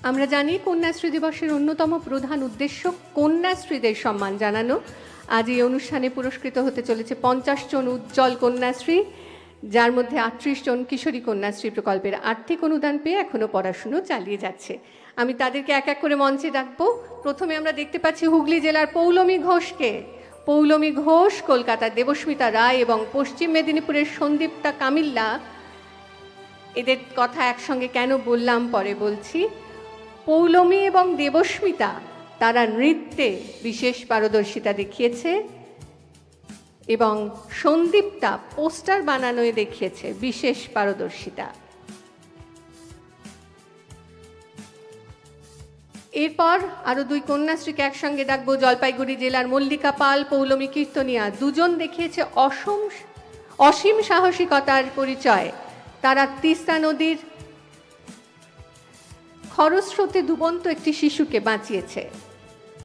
আমরা জানি কন্যাশ্রী দিবসের অন্যতম প্রধান উদ্দেশ্য কন্যাশ্রীদের সম্মান জানানো। আজ এই অনুষ্ঠানে পুরস্কৃত হতে চলেছে 50 জন উজ্জ্বল কন্যাশ্রী, যার মধ্যে 38 জন কিশোরী কন্যাশ্রী প্রকল্পের আর্থিক অনুদান পেয়ে এখনো পড়াশুনো চালিয়ে যাচ্ছে। আমি তাদেরকে এক এক করে মঞ্চে ডাকবো। প্রথমে আমরা দেখতে পাচ্ছি হুগলি জেলার পৌলমী ঘোষকে। পৌলমী ঘোষ, কলকাতার দেবস্মিতা রায় এবং পশ্চিম মেদিনীপুরের সন্দীপ্তা কামিল্লা। এদের কথা একসঙ্গে কেন বললাম পরে বলছি। পৌলমী এবং দেবস্মিতা তারা নৃত্যে বিশেষ পারদর্শিতা দেখিয়েছে এবং সন্দীপ্তা পোস্টার বানানোয় দেখিয়েছে বিশেষ পারদর্শিতা। এরপর আরো দুই কন্যাশ্রীকে একসঙ্গে ডাকবো। জলপাইগুড়ি জেলার মল্লিকা পাল, পৌলমী কীর্তনিয়া, দুজন দেখিয়েছে অসীম সাহসিকতার পরিচয়। তারা তিস্তা নদীর খরস্রোতে ডুবন্ত একটি শিশুকে বাঁচিয়েছে।